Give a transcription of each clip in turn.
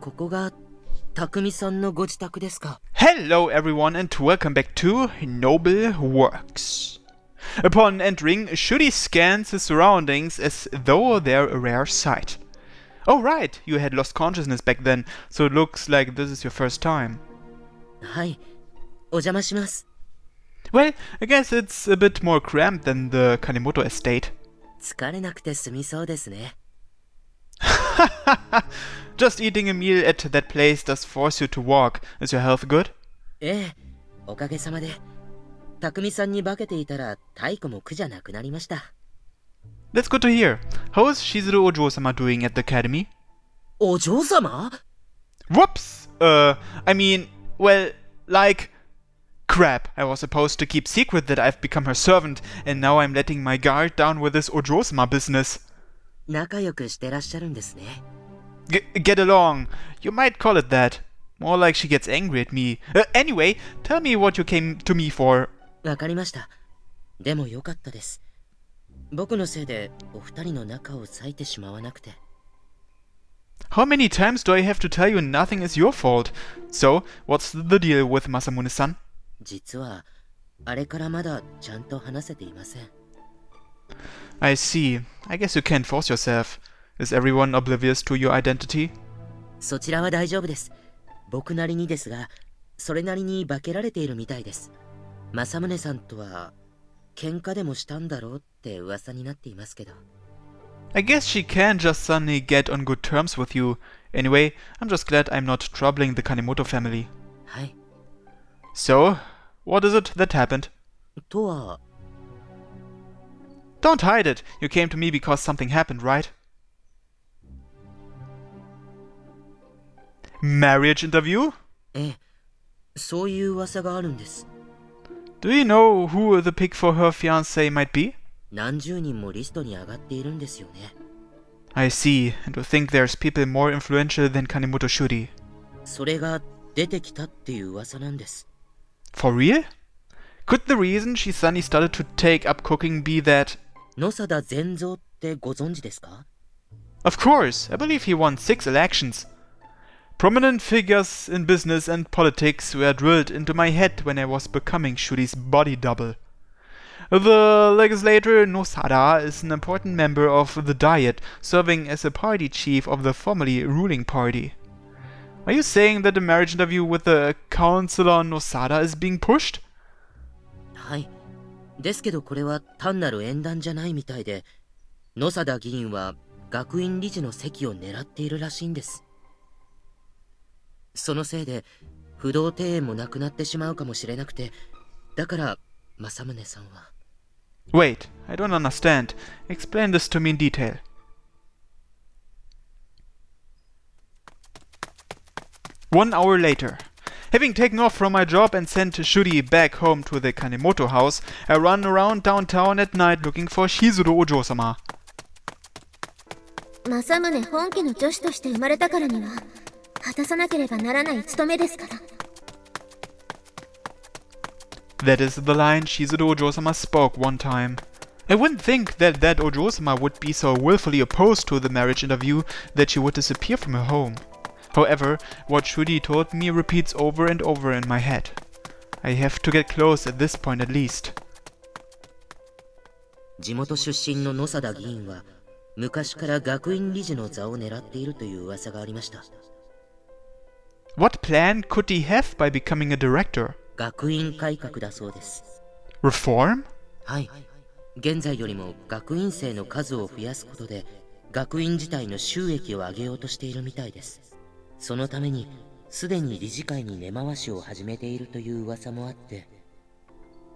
ここが匠さんのご自宅ですか? Hello everyone and welcome back to Noble Works. Upon entering, Shuri scans his surroundings as though they're a rare sight. Oh right, you had lost consciousness back then, so it looks like this is your first time. はい、お邪魔します。 Well, I guess it's a bit more cramped than the Kanemoto estate. 疲れなくて済みそうですね。 Just eating a meal at that place does force you to walk. Is your health good? ええ、おかげさまで。匠さんに化けていたら太鼓も苦じゃなくなりました。 That's good to hear. How is Shizuru Ojo-sama doing at the academy? お嬢様? Whoops! I mean, well, like... Crap, I was supposed to keep secret that I've become her servant, and now I'm letting my guard down with this Ojo-sama business. 仲良くしてらっしゃるんですね。 Get along. You might call it that. More like she gets angry at me. Anyway, tell me what you came to me for. わかりました。でもよかったです。僕のせいでお二人の仲を裂いてしまわなくて。 How many times do I have to tell you nothing is your fault? So, what's the deal with Masamune-san? 実は、あれからまだちゃんと話せていません。 I see. I guess you can't force yourself. Is everyone oblivious to your identity? そちらは大丈夫です。僕なりにですが、それなりに化けられているみたいです。政宗さんとは喧嘩でもしたんだろうって噂になっていますけど。 I guess she can't just suddenly get on good terms with you. Anyway, I'm just glad I'm not troubling the Kanemoto family. はい。 So, what is it that happened? とは、 Don't hide it. You came to me because something happened, right? Marriage interview? ええ、そういう噂があるんです。 Do you know who the pick for her fiancé might be? 何十人もリストに上がっているんですよね。 I see, and to think there's people more influential than Kanemoto Shuri. それが出てきたっていう噂なんです。 For real? Could the reason she suddenly started to take up cooking be that... 野貞善三ってご存知ですか? Of course, I believe he won 6 elections. Prominent figures in business and politics were drilled into my head when I was becoming Shuri's body double. The legislator Nosada is an important member of the Diet, serving as a party chief of the formerly ruling party. Are you saying that the marriage interview with the Councillor Nosada is being pushed? はい。ですけどこれは単なる縁談じゃないみたいで、野貞議員は学院理事の席を狙っているらしいんです。そのせいで不動庭園もなくなってしまうかもしれなくて、だから政宗さんは。 Wait, I don't understand. Explain this to me in detail. One hour later. Having taken off from my job and sent Shuri back home to the Kanemoto house, I run around downtown at night looking for Shizuru Ojo-sama. 政宗本家の女子として生まれたからには果たさなければならない務めですから。 That is the line Shizuru Ojo-sama spoke one time. I wouldn't think that Ojo-sama would be so willfully opposed to the marriage interview that she would disappear from her home. However, what Shuri told me repeats over and over in my head. I have to get close at this point at least. 地元出身の野貞議員は昔から学院理事の座を狙っているという噂がありました。 What plan could he have by becoming a director? 学院改革だそうです。 Reform? はい。現在よりも学院生の数を増やすことで学院自体の収益を上げようとしているみたいです。そのためにすでに理事会に根回しを始めているという噂もあって。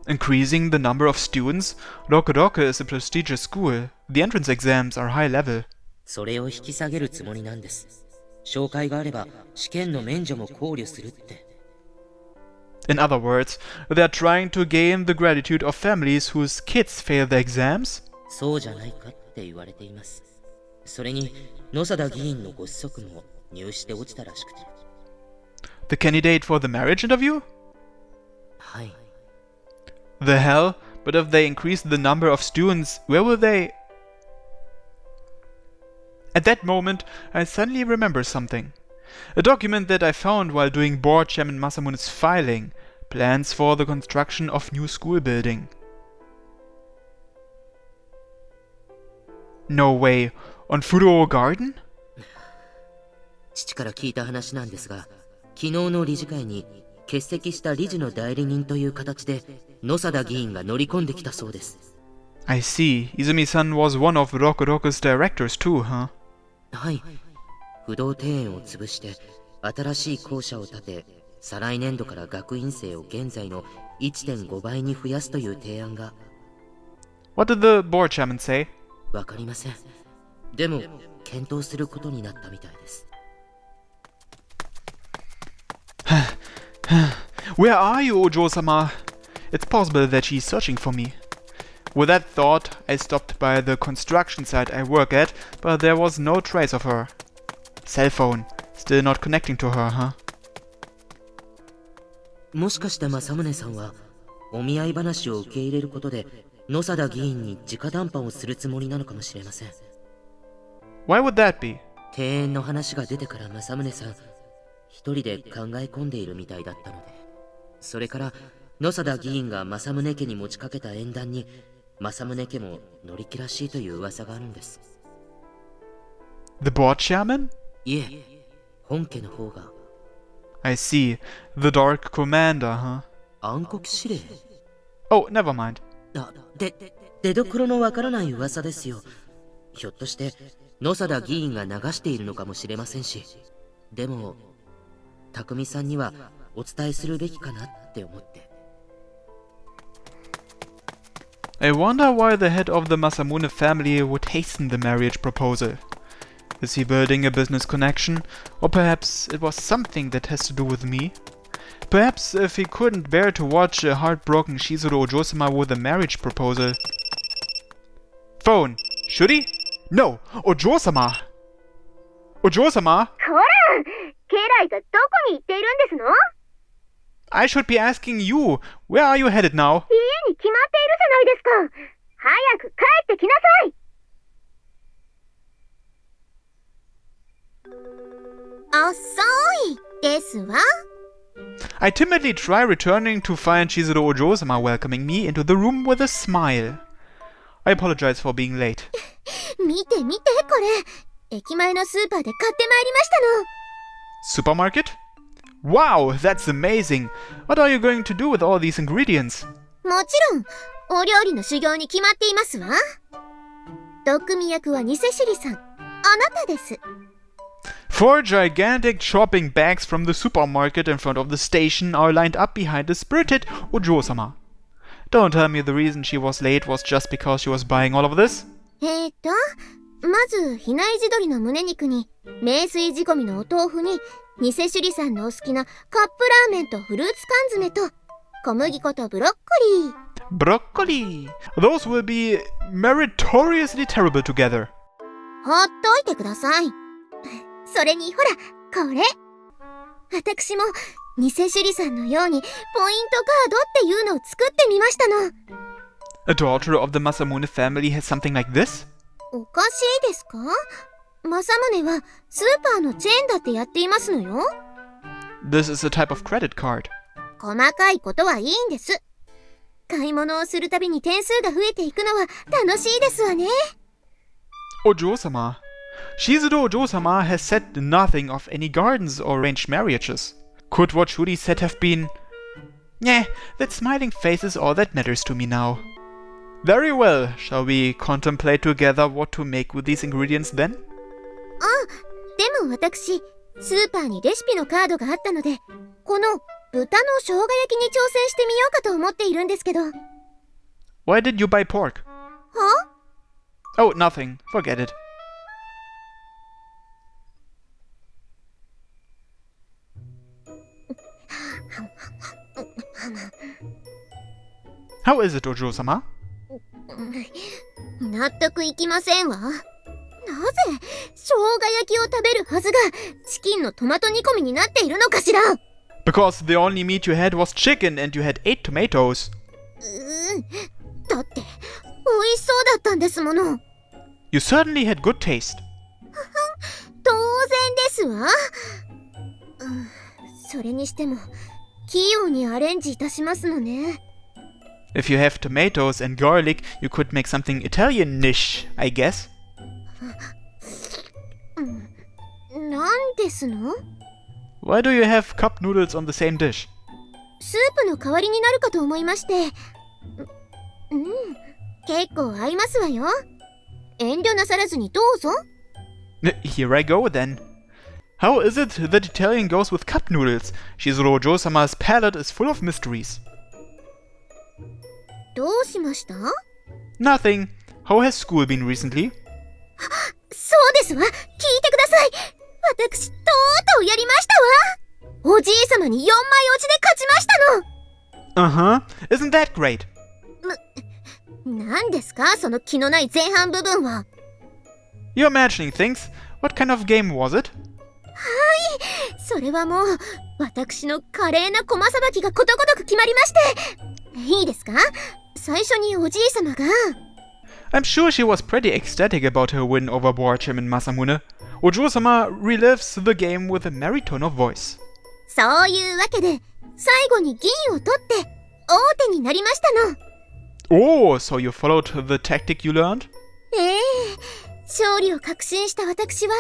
Increasing the number of students? Rokuroku is a prestigious school. The entrance exams are high level. それを引き下げるつもりなんです。紹介があれば試験の免除も考慮するって。 In other words, they're trying to gain the gratitude of families whose kids fail the exams? そうじゃないかって言われています。それに野貞議員のご子息も入試で落ちたらしくて。 The candidate for the marriage interview? はい。 The hell? But if they increase the number of students, where will they... At that moment, I suddenly remember something. A document that I found while doing Board Chairman Masamune's filing. Plans for the construction of new school building. No way. On Fudoro Garden? 父から聞いた話なんですが、昨日の理事会に欠席した理事の代理人という形で野貞議員が乗り込んできたそうです。I see. Izumi-san was one of Rokuroku's directors too, huh? はい。不動庭園を潰して新しい校舎を建て、再来年度から学院生を現在の 1.5 倍に増やすという提案が。What did the board chairman say? わかりません。でも検討することになったみたいです。Where are you, Ojo-sama? It's possible that she's searching for me. With that thought, I stopped by the construction site I work at, but there was no trace of her. Cell phone. Still not connecting to her, huh? もしかして政宗さんはお見合い話を受け入れることで野貞議員に直談判をするつもりなのかもしれません。 Why would that be? 庭園の話が出てから政宗さん一人で考え込んでいるみたいだったので、それから野貞議員が政宗家に持ちかけた縁談に政宗家も乗り気らしいという噂があるんです。 The board chairman? いえ、本家の方が。 I see. The Dark Commander, huh? 暗黒司令。 Oh, never mind. 出どころのわからない噂ですよ。ひょっとして野貞議員が流しているのかもしれませんし、でも匠さんにはお伝えするべきかなって思って。 I wonder why the head of the Masamune family would hasten the marriage proposal. Is he building a business connection? Or perhaps it was something that has to do with me? Perhaps if he couldn't bear to watch a heartbroken Shizuru Ojo-sama with a marriage proposal. Phone. Should he? No! Ojo-sama! Ojo-sama! ほら、家来がどこに行っているんですの？ I should be asking you. Where are you headed now? 家に決まっているじゃないですか。早く帰ってきなさい。遅いですわ。 I timidly try returning to find Shizuru Ojo-sama welcoming me into the room with a smile. I apologize for being late. 見て見てこれ。駅前のスーパーで買ってまいりましたの。 Supermarket? Wow, that's amazing. What are you going to do with all these ingredients? もちろん、お料理の修行に決まっていますわ。毒味役は偽首里さん、あなたです。 Four gigantic shopping bags from the supermarket in front of the station are lined up behind the spirited Ojo-sama. Don't tell me the reason she was late was just because she was buying all of this. まず、比内地鶏の胸肉に、名水仕込みのお豆腐に、偽首里さんのお好きなカップラーメンとフルーツ缶詰と、小麦粉とブロッコリー。Broccoli! Those will be meritoriously terrible together. ほっといてください。それにほら、これ。私も、偽首里さんのように、ポイントカードっていうのを作ってみましたの。A daughter of the Masamune family has something like this? おかしいですか？政宗はスーパーのチェーンだってやっていますのよ。This is a type of credit card. 細かいことはいいんです。買い物をするたびに点数が増えていくのは楽しいですわね。Ojo-sama. Shizuru Ojo-sama has said nothing of any gardens or arranged marriages. Could what Shuri said have been... Nah, that smiling face is all that matters to me now. Very well, shall we contemplate together what to make with these ingredients then? でも私、スーパーにレシピのカードがあったので、この豚の生姜焼きに挑戦してみようかと思っているんですけど。Why did you buy pork? は？ Oh, nothing. Forget it. How is it, Ojo-sama? 納得いきませんわ。なぜ生姜焼きを食べるはずがチキンのトマト煮込みになっているのかしら。 Because the only meat you had was chicken and you had 8 tomatoes. だって美味しそうだったんですもの。 You certainly had good taste. 当然ですわ。それにしても器用にアレンジいたしますのね。 If you have tomatoes and garlic, you could make something Italian-ish, I guess. なんですの？ Why do you have cup noodles on the same dish? スープの代わりになるかと思いまして。結構合いますわよ。遠慮なさらずにどうぞ。Here I go then. How is it that Italian goes with cup noodles? Shizuru Ojo-sama's palate is full of mysteries. どうしました？ Nothing. How has school been recently? そうですわ。聞いてください。私、とうとうやりましたわ。おじいさまに4枚落ちで勝ちましたの。Uh-huh. Isn't that great? 何ですかその気のない前半部分は。 You're imagining things. What kind of game was it? それはもう、私の華麗な駒さばきがことごとく決まりまして。いいですか？最初におじいさまが。I'm sure she was pretty ecstatic about her win over Borcham and Masamune. Ojo-sama relives the game with a merry tone of voice. そういうわけで、最後に銀を取って、王手になりましたの。Oh, so you followed the tactic you learned? 勝利を確信した私は、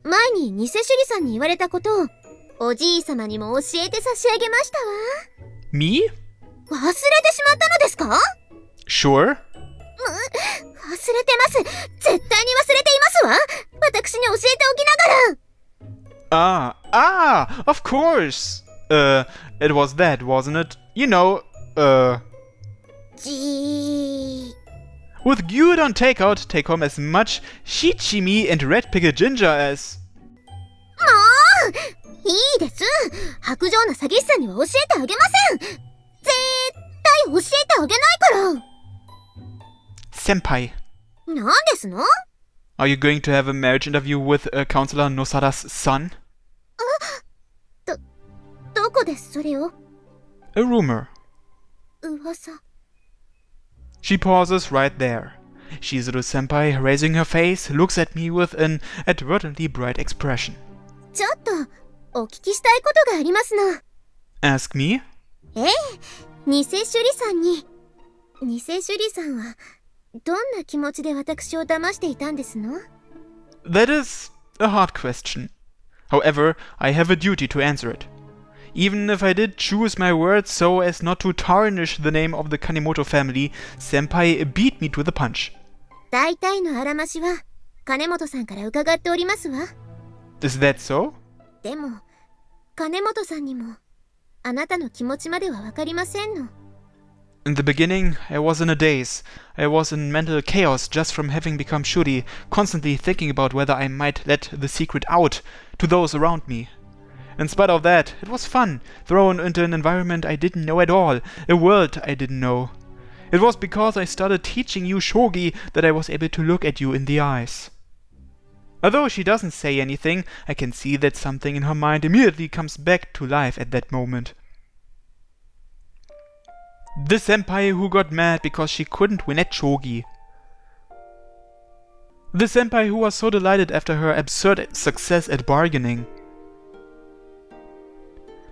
前に偽首里さんに言われたことを、おじいさまにも教えて差し上げましたわ。Me? 忘れてしまったのですか？ Sure. 忘れてます。絶対に忘れていますわ。私に教えておきながら。Of course. It was that, wasn't it? You know, with gyudon takeout, take home as much shichimi and red pickled ginger as... もういいです。薄情な詐欺師さんには教えてあげません。絶対教えてあげないから。Senpai. なんですの？ Are you going to have a marriage interview with Counselor Nosada's son? どこでそれを？ A rumor. 噂。She pauses right there. Shizuru senpai, raising her face, looks at me with an advertently bright expression. ちょっとお聞きしたいことがありますの。 Ask me? 偽首里さんに。偽首里さんはどんな気持ちで私を騙していたんですの？ That is a hard question. However, I have a duty to answer it. Even if I did choose my words so as not to tarnish the name of the Kanemoto family, senpai beat me to the punch. 大体のあらましは金本さんから伺っておりますわ。 Is that so? でも金本さんにもあなたの気持ちまではわかりませんの。 In the beginning, I was in a daze. I was in mental chaos just from having become Shuri, constantly thinking about whether I might let the secret out to those around me. In spite of that, it was fun, thrown into an environment I didn't know at all, a world I didn't know. It was because I started teaching you shogi that I was able to look at you in the eyes. Although she doesn't say anything, I can see that something in her mind immediately comes back to life at that moment. The senpai who got mad because she couldn't win at shogi. The senpai who was so delighted after her absurd success at bargaining.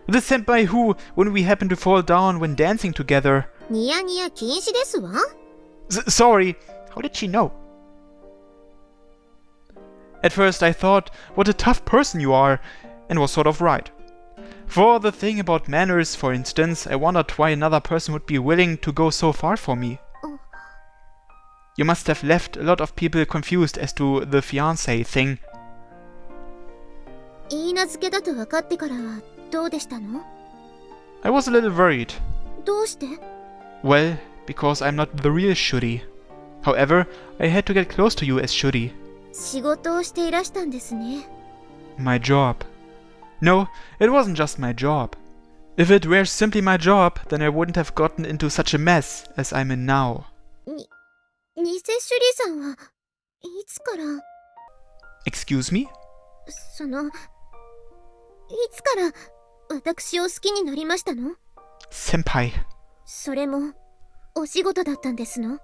The senpai who, when we happened to fall down when dancing together... ニヤニヤ禁止ですわ。 Sorry, how did she know? At first I thought, what a tough person you are, and was sort of right. For the thing about manners, for instance, I wondered why another person would be willing to go so far for me. You must have left a lot of people confused as to the fiancé thing. 言い名付けだと分かってからはどうでしたの？ I was a little worried. どうして？ Well, because I'm not the real Shuri. However, I had to get close to you as Shuri. 仕事をしていらしたんですね。 My job. No, it wasn't just my job. If it were simply my job, then I wouldn't have gotten into such a mess as I'm in now. 偽首里さんはいつから？ Excuse me? いつから私を好きになりましたの？ Senpai. それもお仕事だったんですの？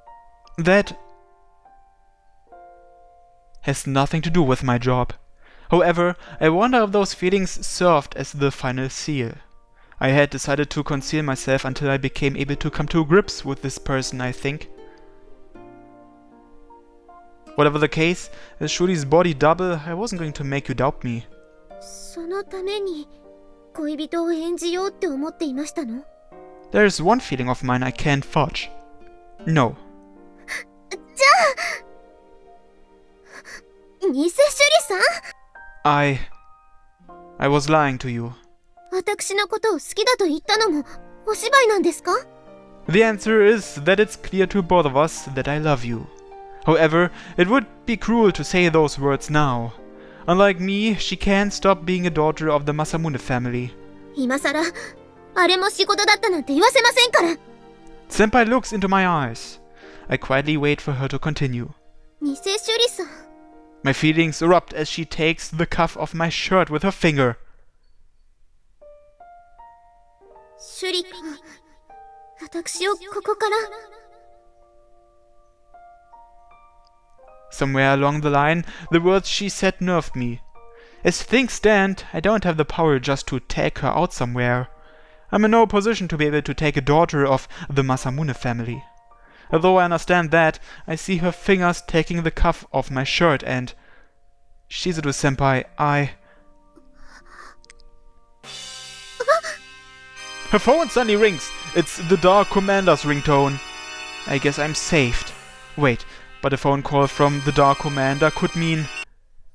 That has nothing to do with my job. However, I wonder if those feelings served as the final seal. I had decided to conceal myself until I became able to come to grips with this person, I think. Whatever the case, as Shuri's body double, I wasn't going to make you doubt me. そのために恋人を演じようって思っていましたの？ There's one feeling of mine I can't fudge. No. じゃあ偽朱里さん？ I was lying to you. 私のことを好きだと言ったのもお芝居なんですか？ The answer is that it's clear to both of us that I love you. However, it would be cruel to say those words now. Unlike me, she can't stop being a daughter of the Masamune family. 今さらあれも仕事だったなんて言わせませんから。 Senpai looks into my eyes. I quietly wait for her to continue. 偽朱里さん。 My feelings erupt as she takes the cuff of my shirt with her finger. 朱里君、私をここから。 Somewhere along the line, the words she said nerved me. As things stand, I don't have the power just to take her out somewhere. I'm in no position to be able to take a daughter of the Masamune family. Although I understand that, I see her fingers taking the cuff of my shirt and... Shizuru-senpai, Her phone suddenly rings. It's the Dark Commander's ringtone. I guess I'm saved. Wait, but a phone call from the Dark Commander could mean...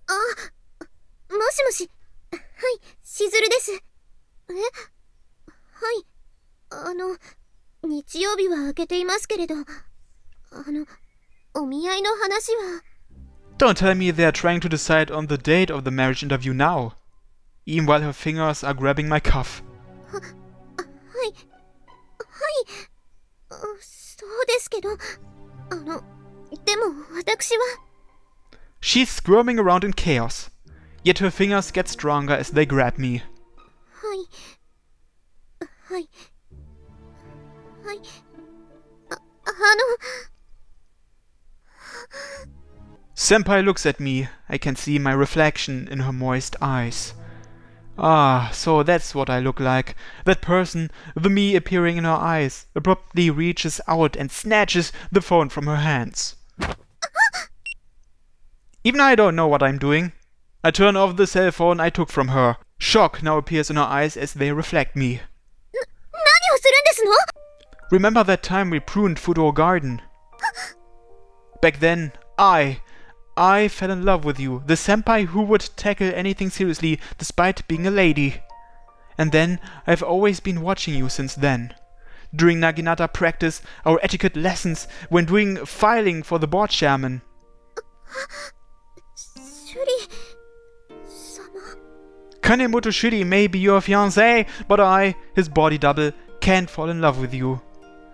あ、もしもし。はい、しずるです。え？はい。日曜日は明けていますけれど、お見合いの話は。 Don't tell me they're trying to decide on the date of the marriage interview now. Even while her fingers are grabbing my cuff. はい。そうですけど、でも私は。 She's squirming around in chaos. Yet her fingers get stronger as they grab me. はい。Senpai looks at me. I can see my reflection in her moist eyes. Ah, so that's what I look like. That person, the me appearing in her eyes, abruptly reaches out and snatches the phone from her hands. Even I don't know what I'm doing. I turn off the cell phone I took from her. Shock now appears in her eyes as they reflect me. 何をするんですの？ Remember that time we pruned Fudo Garden? Back then, I fell in love with you, the senpai who would tackle anything seriously despite being a lady. And then, I've always been watching you since then. During Naginata practice, our etiquette lessons, when doing filing for the board chairman. 朱里様。 Kanemoto Shiri may be your fiancé, but I, his body double, can't fall in love with you.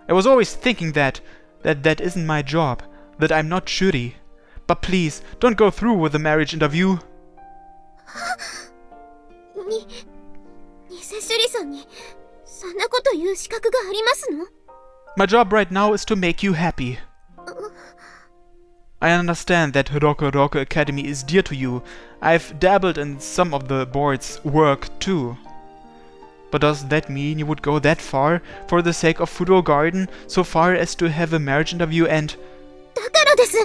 I was always thinking that isn't my job, that I'm not Shuri. But please, don't go through with the marriage interview. 偽朱里さんにそんなこと言う資格がありますの？ My job right now is to make you happy. I understand that Hiroko Hiroko Academy is dear to you. I've dabbled in some of the board's work too. But does that mean you would go that far for the sake of Fudo Garden, so far as to have a marriage interview and... だからです。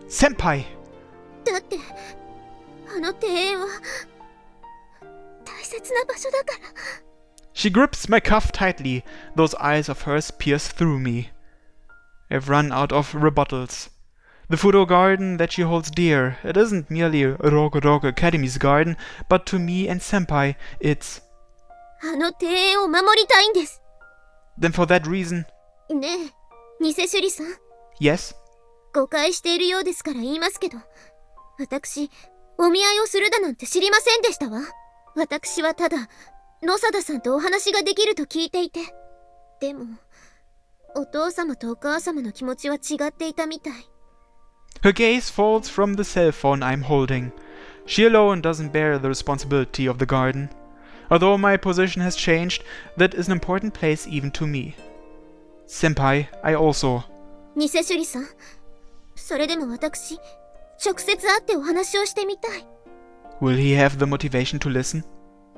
Senpai! だって庭園は大切な場所だから。 She grips my cuff tightly. Those eyes of hers pierce through me. I've run out of rebuttals. The Fudo Garden that she holds dear, it isn't merely Hiroko Hiroko Academy's garden, but to me and Senpai, it's... 庭園を守りたいんです。 Then for that reason... ねえ、偽朱里さん。 Yes? 誤解しているようですから言いますけど、私、お見合いをするだなんて知りませんでしたわ。私はただ、野貞さんとお話ができると聞いていて。でも、お父様とお母様の気持ちは違っていたみたい。 Her gaze falls from the cell phone I'm holding. She alone doesn't bear the responsibility of the garden. Although my position has changed, that is an important place even to me. Senpai, I also... 偽朱里さん、それでも私、直接会ってお話をしてみたい。Will he have the motivation to listen?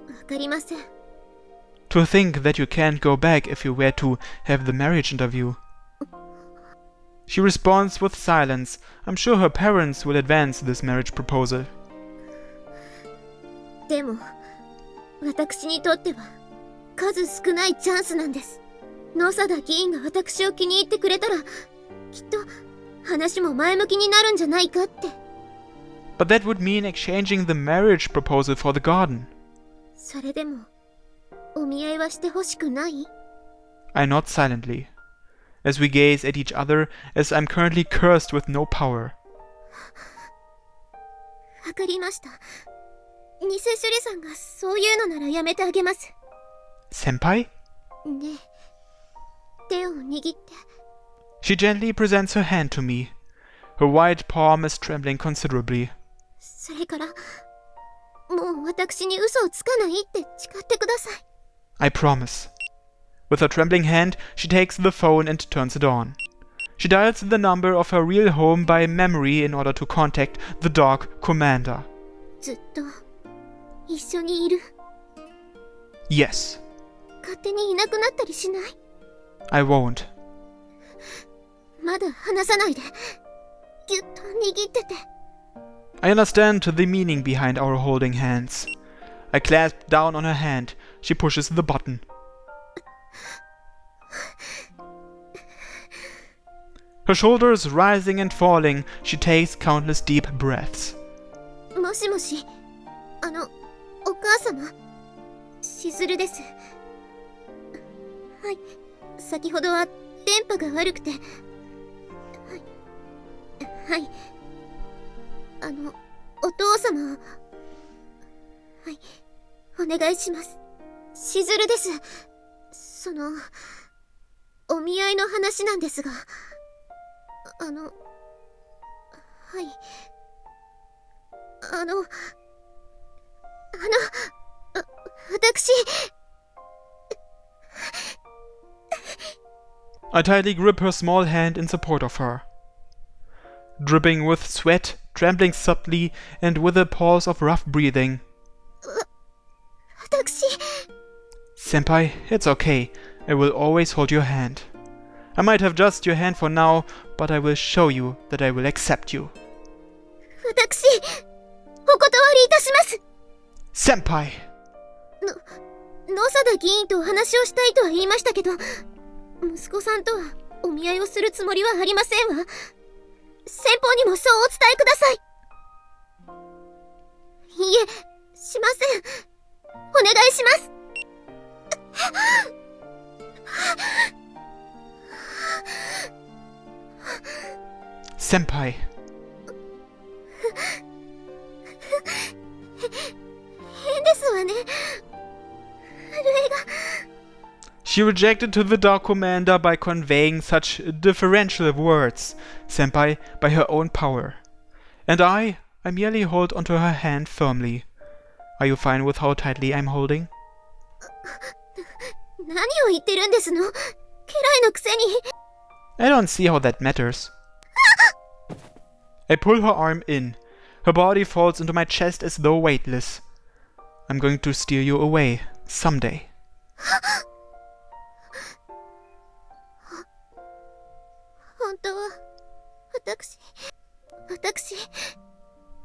わかりません。 To think that you can't go back if you were to have the marriage interview. She responds with silence. I'm sure her parents will advance this marriage proposal. でも、私にとっては数少ないチャンスなんです。野貞議員が私を気に入ってくれたら、きっと話も前向きになるんじゃないかって。But that would mean exchanging the marriage proposal for the garden. それでも、お見合いはしてほしくない？ I nod silently, as we gaze at each other, as I'm currently cursed with no power. わかりました。偽首里さんがそういうのならやめてあげます。Senpai? ねえ、手を握って。She gently presents her hand to me. Her white palm is trembling considerably. それから、もう私に嘘をつかないって誓ってください。I promise. With her trembling hand, she takes the phone and turns it on. She dials the number of her real home by memory in order to contact the dog commander. ずっと一緒にいる。 Yes, 勝手にいなくなったりしない？ I won't. まだ離さないで。ぎゅっと握ってて。I understand the meaning behind our holding hands. I clasp down on her hand. She pushes the button. Her shoulders rising and falling, she takes countless deep breaths. もしもし、お母様、しずるです。はい、先ほどは電波が悪くて。はい、お父様を、はい、お願いします。しずるです。お見合いの話なんですが、はい、私、I tightly grip her small hand in support of her. Dripping with sweat, trembling subtly, and with a pause of rough breathing. 私、 Senpai, it's okay. I will always hold your hand. I might have just your hand for now, but I will show you that I will accept you. 私、お断りいたします。 Senpai! 野貞議員とお話をしたいとは言いましたけど、息子さんとはお見合いをするつもりはありませんわ。先方にもそうお伝えください。いえ、しません。お願いします。Senpai. 変ですわね。震えが。She rejected to the Dark Commander by conveying such differential words, Senpai, by her own power. And I merely hold onto her hand firmly. Are you fine with how tightly I'm holding? 何を言ってるんですの？家来のくせに。I don't see how that matters. I pull her arm in. Her body falls into my chest as though weightless. I'm going to steal you away, someday. 本当は、私、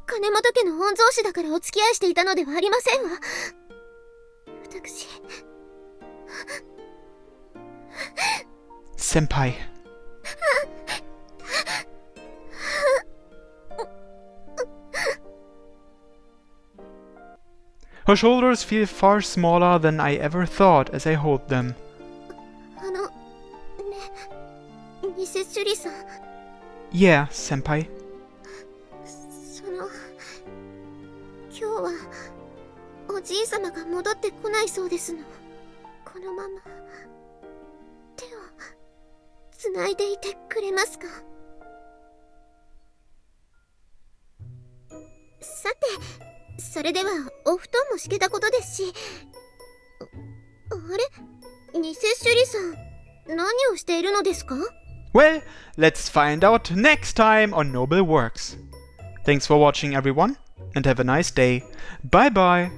金本家の御曹司だからお付き合いしていたのではありませんわ。私、Senpai. Her shoulders feel far smaller than I ever thought as I hold them. 偽首里さん。 Yeah, Senpai. 今日はおじい様が戻ってこないそうですの。このまま手をつないでいてくれますか？さて、それではお布団も敷けたことですし。あれ、偽首里さん、何をしているのですか？ Well, let's find out next time on Noble Works. Thanks for watching, everyone. and have a nice day. Bye bye!